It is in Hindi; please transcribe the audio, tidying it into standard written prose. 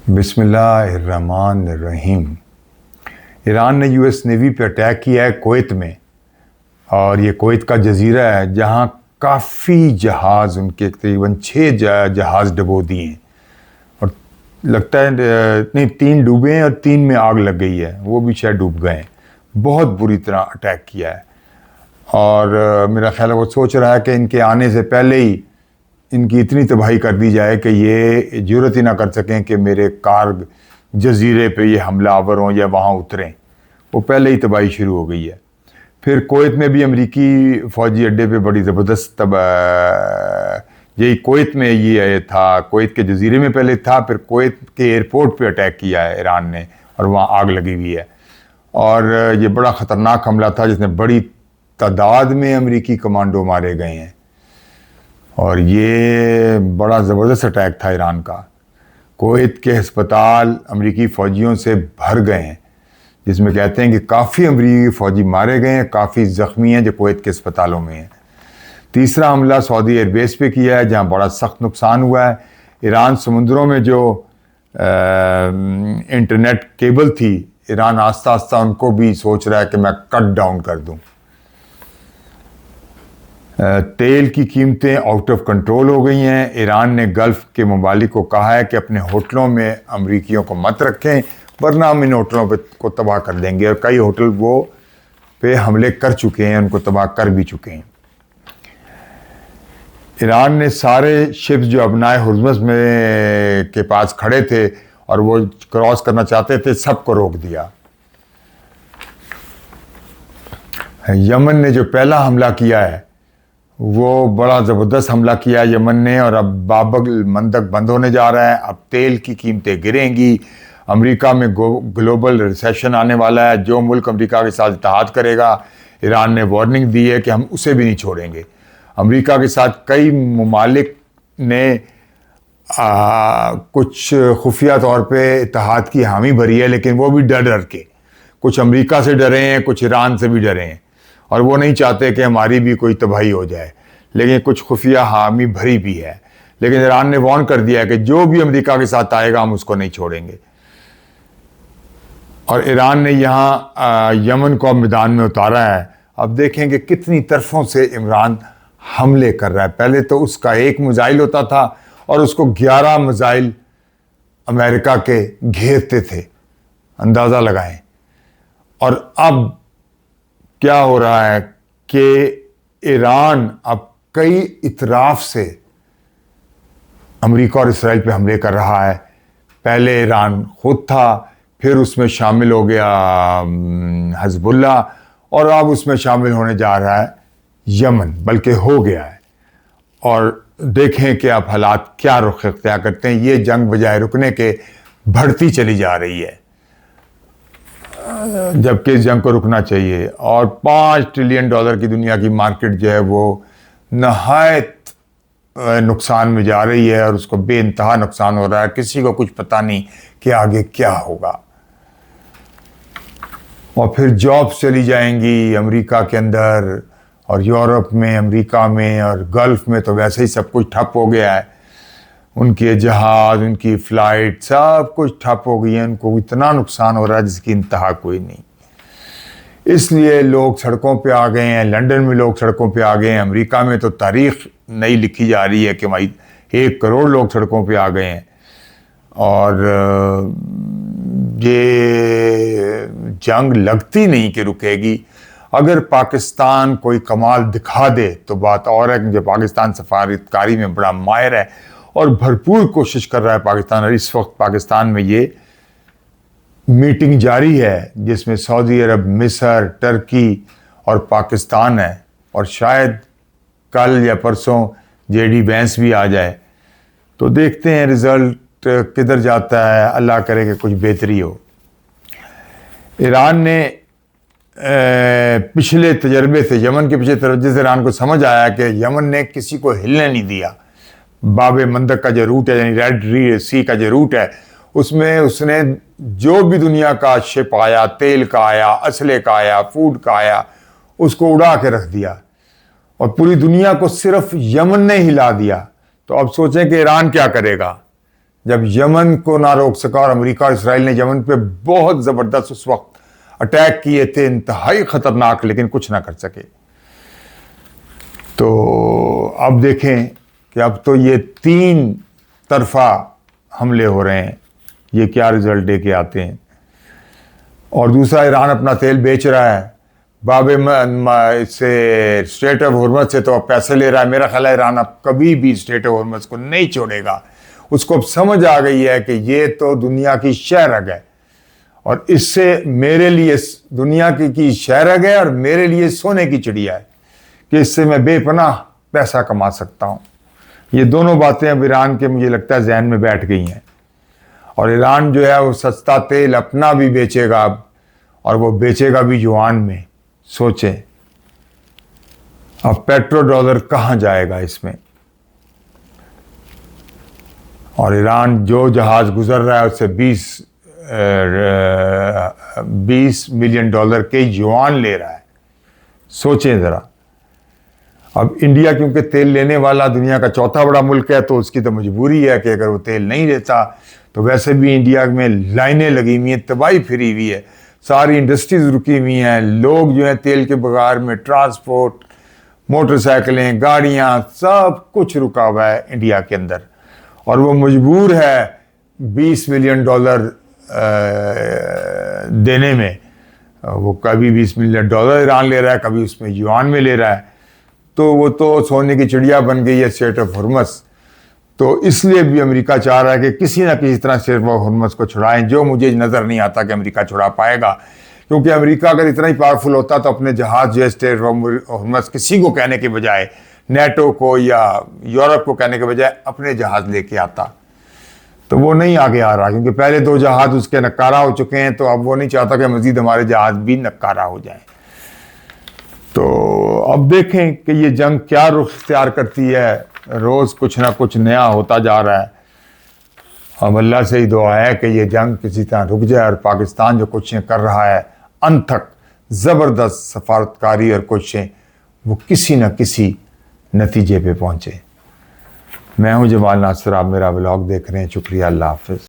बिस्मिल्लाहिर्रहमानिर्रहीम। ईरान ने यूएस नेवी पे अटैक किया है कुवैत में, और ये कुवैत का जजीरा है जहाँ काफ़ी जहाज़, उनके तकरीबन 6 जहाज़ डबो दिए हैं, और लगता है इतनी 3 डूबे हैं और 3 में आग लग गई है, वो भी शायद डूब गए हैं। बहुत बुरी तरह अटैक किया है, और मेरा ख्याल है वो सोच रहा है कि इनके आने से पहले ही इनकी इतनी तबाही कर दी जाए कि ये जुर्रत ही ना कर सकें कि मेरे कारग जजीरे पे ये हमला आवर हों या वहाँ उतरें। वो पहले ही तबाही शुरू हो गई है। फिर कुवैत में भी अमेरिकी फ़ौजी अड्डे पे बड़ी ज़बरदस्त यही कुवैत में ये था, कुवैत के जजीरे में पहले था, फिर कुवैत के एयरपोर्ट पे अटैक किया है ईरान ने, और वहाँ आग लगी हुई है। और ये बड़ा ख़तरनाक हमला था जिसमें बड़ी तादाद में अमेरिकी कमांडो मारे गए हैं, और ये बड़ा ज़बरदस्त अटैक था ईरान का। कुवैत के अस्पताल अमेरिकी फ़ौजियों से भर गए हैं, जिसमें कहते हैं कि काफ़ी अमेरिकी फ़ौजी मारे गए हैं, काफ़ी ज़ख्मी हैं जो कुवैत के अस्पतालों में हैं। तीसरा हमला सऊदी एयरबेस पे किया है, जहाँ बड़ा सख्त नुकसान हुआ है। ईरान समुद्रों में जो इंटरनेट केबल थी, ईरान आस्ता आस्ता उनको भी सोच रहा है कि मैं कट डाउन कर दूँ। तेल की कीमतें आउट ऑफ कंट्रोल हो गई हैं। ईरान ने गल्फ़ के ममालिक को कहा है कि अपने होटलों में अमरीकियों को मत रखें, वरना हम इन होटलों को तबाह कर देंगे, और कई होटल वो पे हमले कर चुके हैं, उनको तबाह कर भी चुके हैं। ईरान ने सारे शिप्स जो अबनाए हुर्मुज़ में के पास खड़े थे और वो क्रॉस करना चाहते थे, सबको रोक दिया। यमन ने जो पहला हमला किया है वो बड़ा ज़बरदस्त हमला किया यमन ने, और अब बाबल मंदक बंद होने जा रहा है। अब तेल की कीमतें गिरेंगी, अमेरिका में ग्लोबल रिसेशन आने वाला है। जो मुल्क अमेरिका के साथ इत्तेहाद करेगा, ईरान ने वार्निंग दी है कि हम उसे भी नहीं छोड़ेंगे। अमेरिका के साथ कई ममालिक ने कुछ खुफिया तौर पे इत्तेहाद की हामी भरी है, लेकिन वो भी डर डर के, कुछ अमेरिका से डरे हैं, कुछ ईरान से भी डरे हैं, और वो नहीं चाहते कि हमारी भी कोई तबाही हो जाए, लेकिन कुछ खुफिया हामी भरी भी है। लेकिन ईरान ने वार्न कर दिया है कि जो भी अमेरिका के साथ आएगा हम उसको नहीं छोड़ेंगे। और ईरान ने यहाँ यमन को मैदान में उतारा है। अब देखें कि कितनी तरफों से इमरान हमले कर रहा है। पहले तो उसका एक मिसाइल होता था और उसको 11 मिसाइल अमेरिका के घेरते थे, अंदाज़ा लगाएं। और अब क्या हो रहा है कि ईरान अब कई इतराफ से अमेरिका और इसराइल पे हमले कर रहा है। पहले ईरान खुद था, फिर उसमें शामिल हो गया हिज़्बुल्लाह, और अब उसमें शामिल होने जा रहा है यमन, बल्कि हो गया है। और देखें कि अब हालात क्या रुख इख्तियार करते हैं। ये जंग बजाय रुकने के बढ़ती चली जा रही है, जबकि इस जंग को रुकना चाहिए। और $5 ट्रिलियन की दुनिया की मार्केट जो है वो नहायत नुकसान में जा रही है, और उसको बेइंतहा नुकसान हो रहा है। किसी को कुछ पता नहीं कि आगे क्या होगा। और फिर जॉब्स चली जाएंगी अमेरिका के अंदर, और यूरोप में, अमेरिका में, और गल्फ़ में तो वैसे ही सब कुछ ठप हो गया है। उनके जहाज़, उनकी फ़्लाइट, सब कुछ ठप हो गई है। उनको इतना नुकसान हो रहा है जिसकी इंतहा कोई नहीं। इसलिए लोग सड़कों पे आ गए हैं। लंदन में लोग सड़कों पे आ गए हैं। अमेरिका में तो तारीख़ नई लिखी जा रही है कि भाई 1 करोड़ लोग सड़कों पे आ गए हैं। और ये जंग लगती नहीं कि रुकेगी। अगर पाकिस्तान कोई कमाल दिखा दे तो बात और है, कि पाकिस्तान सफारतकारी में बड़ा माहिर है और भरपूर कोशिश कर रहा है पाकिस्तान। और इस वक्त पाकिस्तान में ये मीटिंग जारी है जिसमें सऊदी अरब, मिस्र, टर्की और पाकिस्तान है, और शायद कल या परसों जेडी वैंस भी आ जाए। तो देखते हैं रिज़ल्ट किधर जाता है। अल्लाह करे कि कुछ बेहतरी हो। ईरान ने पिछले तजर्बे से, यमन के पिछले तजर्बे से ईरान को समझ आया कि यमन ने किसी को हिलने नहीं दिया। बाब मंदक का जो रूट है, यानी रेड सी का जो रूट है, उसमें उसने जो भी दुनिया का शिप आया, तेल का आया, असले का आया, फूड का आया, उसको उड़ा के रख दिया, और पूरी दुनिया को सिर्फ यमन ने हिला दिया। तो अब सोचें कि ईरान क्या करेगा। जब यमन को ना रोक सका, और अमेरिका और इसराइल ने यमन पे बहुत ज़बरदस्त उस वक्त अटैक किए थे, इंतहाई ख़तरनाक, लेकिन कुछ ना कर सके। तो अब देखें कि अब तो ये 3 तरफा हमले हो रहे हैं, ये क्या रिजल्ट दे के आते हैं। और दूसरा, ईरान अपना तेल बेच रहा है, बाबे इससे स्ट्रेट ऑफ हॉर्मज़ से तो अब पैसे ले रहा है। मेरा ख्याल है ईरान अब कभी भी स्ट्रेट ऑफ हॉर्मज़ को नहीं छोड़ेगा। उसको अब समझ आ गई है कि ये तो दुनिया की शहरग है, और इससे मेरे लिए दुनिया की शहरग है और मेरे लिए सोने की चिड़िया है कि इससे मैं बेपनाह पैसा कमा सकता हूँ। ये दोनों बातें अब ईरान के मुझे लगता है जहन में बैठ गई हैं। और ईरान जो है वो सस्ता तेल अपना भी बेचेगा अब, और वो बेचेगा भी युआन में। सोचें अब पेट्रो डॉलर कहाँ जाएगा इसमें। और ईरान जो जहाज़ गुजर रहा है उससे 20 मिलियन डॉलर के युआन ले रहा है। सोचें ज़रा। अब इंडिया क्योंकि तेल लेने वाला दुनिया का चौथा बड़ा मुल्क है, तो उसकी तो मजबूरी है कि अगर वो तेल नहीं लेता तो वैसे भी इंडिया में लाइनें लगी हुई हैं, तबाही फिरी हुई है, सारी इंडस्ट्रीज रुकी हुई हैं, लोग जो हैं तेल के बगैर में, ट्रांसपोर्ट, मोटरसाइकिलें, गाड़ियाँ, सब कुछ रुका हुआ है इंडिया के अंदर। और वो मजबूर है 20 मिलियन डॉलर देने में। वो कभी 20 मिलियन डॉलर ईरान ले रहा है, कभी उसमें युआन में ले रहा है। तो वो तो सोने की चिड़िया बन गई है स्ट्रेट ऑफ हॉर्मज़। तो इसलिए भी अमेरिका चाह रहा है कि किसी ना किसी तरह स्ट्रेट ऑफ हॉर्मज़ को छुड़ाएं, जो मुझे नज़र नहीं आता कि अमेरिका छुड़ा पाएगा। क्योंकि अमेरिका अगर इतना ही पावरफुल होता तो अपने जहाज़ जो है स्ट्रेट ऑफ हॉर्मज़ किसी को कहने के बजाय, नेटो को या यूरोप को कहने के बजाय अपने जहाज़ लेके आता। तो वो नहीं आगे आ रहा, क्योंकि पहले 2 जहाज़ उसके नक्कारा हो चुके हैं, तो अब वो नहीं चाहता कि मज़ीद हमारे जहाज़ भी नक्कारा हो जाए। तो अब देखें कि ये जंग क्या रुख इख्तियार करती है। रोज़ कुछ ना कुछ नया होता जा रहा है। अब अल्लाह से ही दुआ है कि ये जंग किसी तरह रुक जाए और पाकिस्तान जो कोशिशें कर रहा है अनथक ज़बरदस्त सफारतकारी और कोशिशें, वो किसी न किसी नतीजे पे पहुँचे। मैं हूँ जमाल नासिर, आप मेरा व्लॉग देख रहे हैं। शुक्रिया, अल्लाह हाफ़िज़।